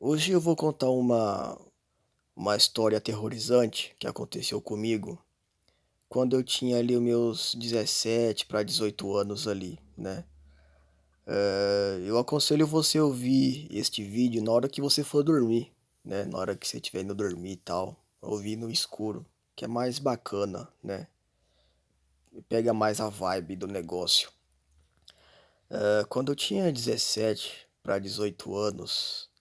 Hoje eu vou contar uma história aterrorizante que aconteceu comigo quando eu tinha ali os meus 17 para 18 anos ali, né. Eu aconselho você ouvir este vídeo na hora que você for dormir, né, na hora que você estiver indo dormir e tal, ouvir no escuro, que é mais bacana, né, e pega mais a vibe do negócio. Quando eu tinha 17 para 18 anos,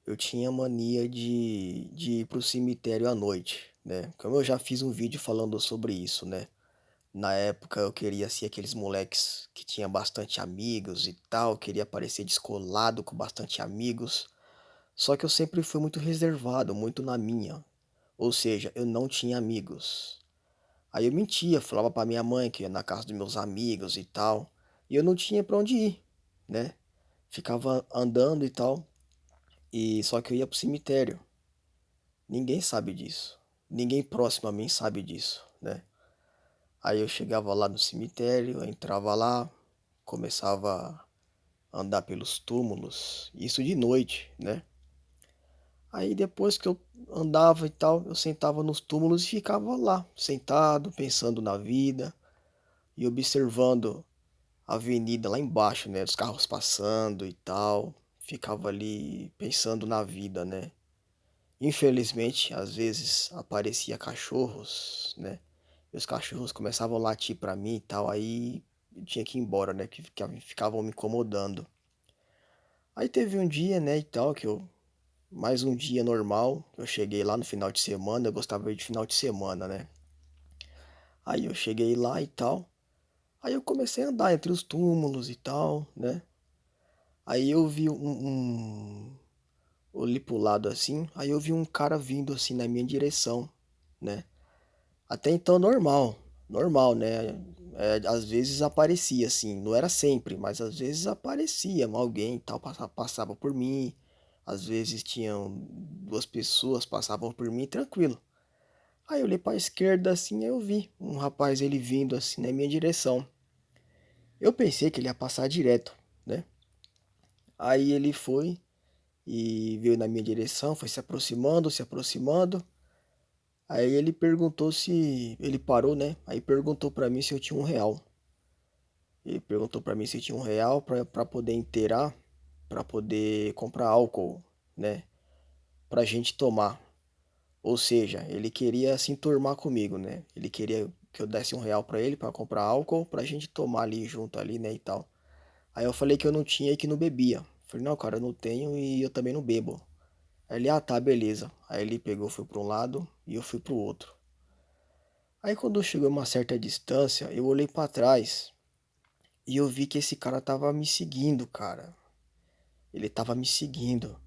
eu tinha mania de ir para o cemitério à noite, né. Como eu já fiz um vídeo falando sobre isso, né. Na época eu queria ser aqueles moleques que tinha bastante amigos e tal, queria parecer descolado com bastante amigos, só que eu sempre fui muito reservado, muito na minha, ou seja, eu não tinha amigos. Aí eu mentia, falava pra minha mãe que ia na casa dos meus amigos e tal, e eu não tinha pra onde ir, né. Ficava andando e tal, e só que eu ia para o cemitério. Ninguém sabe disso. Ninguém próximo a mim sabe disso, né. Aí eu chegava lá no cemitério, eu entrava lá, começava a andar pelos túmulos, isso de noite, né. Aí depois que eu andava e tal, eu sentava nos túmulos e ficava lá, sentado, pensando na vida e observando a avenida lá embaixo, né, os carros passando e tal. Ficava ali pensando na vida, né. Infelizmente, às vezes aparecia cachorros, né, e os cachorros começavam a latir pra mim e tal, aí eu tinha que ir embora, né, que ficavam me incomodando. Aí teve um dia, né, e tal, que eu mais um dia normal, eu cheguei lá no final de semana, eu gostava de ir de final de semana, né. Aí eu cheguei lá e tal, aí eu comecei a andar entre os túmulos e tal, né. Aí eu vi olhei para o lado assim, aí eu vi um cara vindo assim na minha direção, né. Até então normal, normal, né, às vezes aparecia assim, não era sempre, mas às vezes aparecia alguém e tal, passava por mim, às vezes tinham 2 pessoas passavam por mim tranquilo. Aí eu olhei pra esquerda assim, aí eu vi um rapaz ele vindo assim na minha direção. Eu pensei que ele ia passar direto, né. Aí ele foi e veio na minha direção, foi se aproximando. Aí ele perguntou se ele parou, né, aí perguntou pra mim se eu tinha R$1. Ele perguntou pra mim se eu tinha R$1 pra poder inteirar, pra poder comprar álcool, né, pra gente tomar. Ou seja, ele queria se enturmar comigo, né, ele queria que eu desse R$1 pra ele pra comprar álcool, pra gente tomar ali junto ali, né, e tal. Aí eu falei que eu não tinha e que não bebia. Falei: "Não, cara, eu não tenho e eu também não bebo". Aí ele: "Ah, tá, beleza". Aí ele pegou, foi para um lado e eu fui para o outro. Aí quando chegou a uma certa distância, eu olhei pra trás e eu vi que esse cara estava me seguindo, cara. Ele estava me seguindo.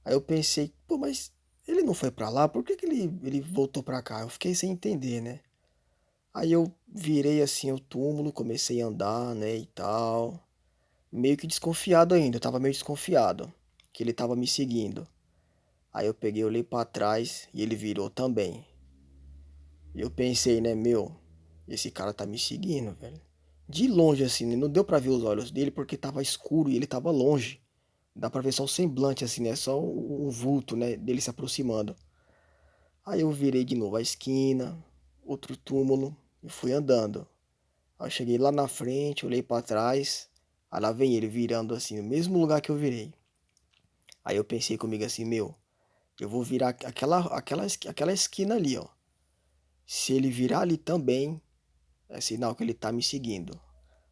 Aí eu pensei: "Pô, mas ele não foi pra lá, por que que ele voltou pra cá?". Eu fiquei sem entender, né. Aí eu virei, assim, o túmulo, comecei a andar, né, e tal, meio que desconfiado ainda, eu estava meio desconfiado, que ele estava me seguindo. Aí eu peguei, olhei pra trás e ele virou também. E eu pensei, né: "Meu, esse cara tá me seguindo, velho". De longe, assim, né, não deu pra ver os olhos dele, porque estava escuro e ele estava longe. Dá pra ver só o semblante, assim, né, só o vulto, né, dele se aproximando. Aí eu virei de novo a esquina, outro túmulo, e fui andando. Aí eu cheguei lá na frente, olhei pra trás, aí lá vem ele virando, assim, no mesmo lugar que eu virei. Aí eu pensei comigo assim: "Meu, eu vou virar aquela esquina ali, ó. Se ele virar ali também, é sinal que ele tá me seguindo".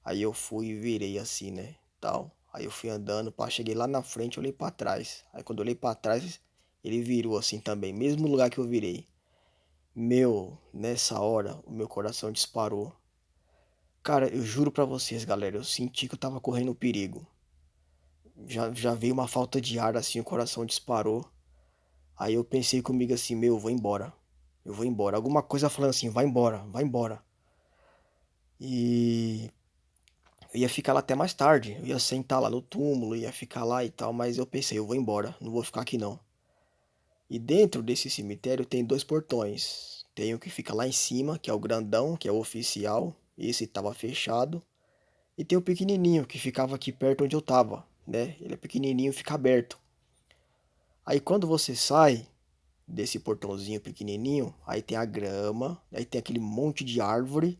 Aí eu fui e virei assim, né, tal. Aí eu fui andando, pá, cheguei lá na frente, olhei pra trás. Aí quando eu olhei pra trás, ele virou assim também, mesmo lugar que eu virei. Meu, nessa hora o meu coração disparou. Cara, eu juro pra vocês, galera, eu senti que eu estava correndo perigo. Já veio uma falta de ar, assim, o coração disparou. Aí eu pensei comigo assim: "Meu, eu vou embora, eu vou embora". Alguma coisa falando assim: "Vai embora, vai embora". E eu ia ficar lá até mais tarde, eu ia sentar lá no túmulo, ia ficar lá e tal, mas eu pensei: "Eu vou embora, não vou ficar aqui não". E dentro desse cemitério tem 2 portões. Tem o que fica lá em cima, que é o grandão, que é o oficial, esse estava fechado, e tem o pequenininho que ficava aqui perto onde eu estava, né, ele é pequenininho, fica aberto. Aí quando você sai desse portãozinho pequenininho, aí tem a grama, aí tem aquele monte de árvore,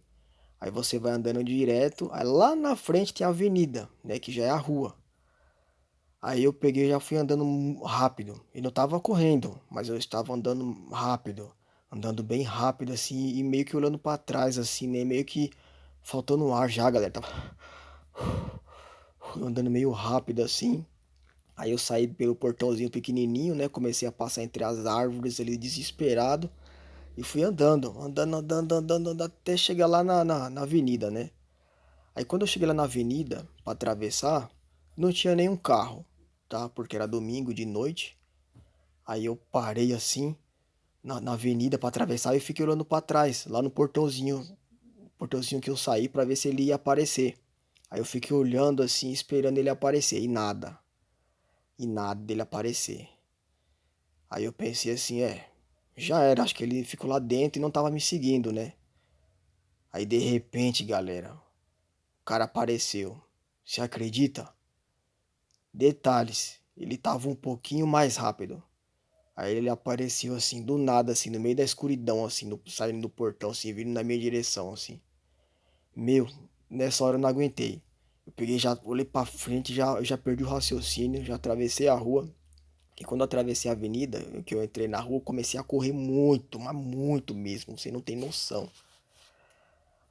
aí você vai andando direto, aí lá na frente tem a avenida, né, que já é a rua. Aí eu peguei e já fui andando rápido. E não tava correndo, mas eu estava andando rápido. Andando bem rápido assim e meio que olhando pra trás assim, né? Meio que faltando ar já, galera. Tava andando meio rápido assim. Aí eu saí pelo portãozinho pequenininho, né? Comecei a passar entre as árvores ali desesperado. E fui andando até chegar lá na avenida, né? Aí quando eu cheguei lá na avenida pra atravessar, não tinha nenhum carro, tá? Porque era domingo de noite. Aí eu parei assim na avenida pra atravessar e fiquei olhando pra trás, lá no portãozinho que eu saí pra ver se ele ia aparecer. Aí eu fiquei olhando assim, esperando ele aparecer e nada dele aparecer. Aí eu pensei assim, já era, acho que ele ficou lá dentro e não tava me seguindo, né? Aí de repente, galera, o cara apareceu. Você acredita? Detalhes, ele tava um pouquinho mais rápido. Aí ele apareceu assim, do nada, assim, no meio da escuridão, assim, saindo do portão, assim, vindo na minha direção, assim. Meu, nessa hora eu não aguentei. Eu peguei, já olhei pra frente, já perdi o raciocínio, já atravessei a rua. E quando eu atravessei a avenida, que eu entrei na rua, eu comecei a correr muito, mas muito mesmo, você não tem noção.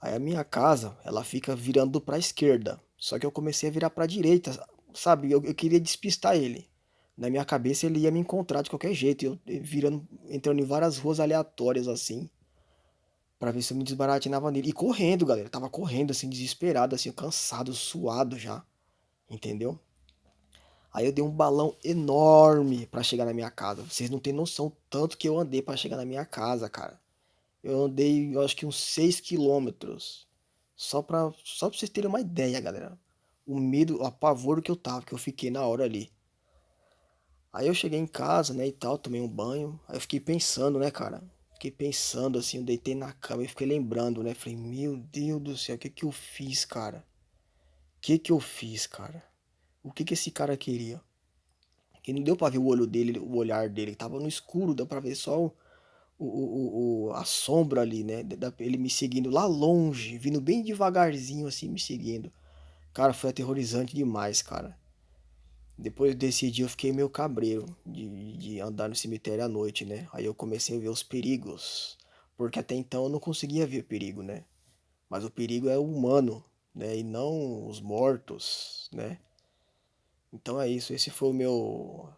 Aí a minha casa, ela fica virando pra esquerda. Só que eu comecei a virar pra direita, sabe? Eu queria despistar ele. Na minha cabeça ele ia me encontrar de qualquer jeito. Eu virando, entrando em várias ruas aleatórias assim. Pra ver se eu me desbaratinava nele. E correndo, galera. Eu tava correndo assim, desesperado, assim, cansado, suado já. Entendeu? Aí eu dei um balão enorme pra chegar na minha casa. Vocês não têm noção tanto que eu andei pra chegar na minha casa, cara. Eu andei, eu acho que uns 6 quilômetros. Só pra vocês terem uma ideia, galera. O medo, o apavoro que eu tava, que eu fiquei na hora ali. Aí eu cheguei em casa, né, e tal, tomei um banho. Aí eu fiquei pensando, né, cara. Fiquei pensando assim, eu deitei na cama e fiquei lembrando, né? Falei, meu Deus do céu, o que que eu fiz, cara? O que que eu fiz, cara? O que que esse cara queria? Que não deu pra ver o olho dele, o olhar dele. Tava no escuro, deu pra ver só a sombra ali, né? Ele me seguindo lá longe, vindo bem devagarzinho assim, me seguindo. Cara, foi aterrorizante demais, cara. Depois desse dia eu fiquei meio cabreiro de andar no cemitério à noite, né? Aí eu comecei a ver os perigos. Porque até então eu não conseguia ver perigo, né? Mas o perigo é o humano, né? E não os mortos, né? Então é isso. Esse foi o meu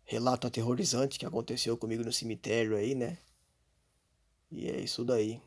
relato aterrorizante que aconteceu comigo no cemitério aí, né? E é isso daí.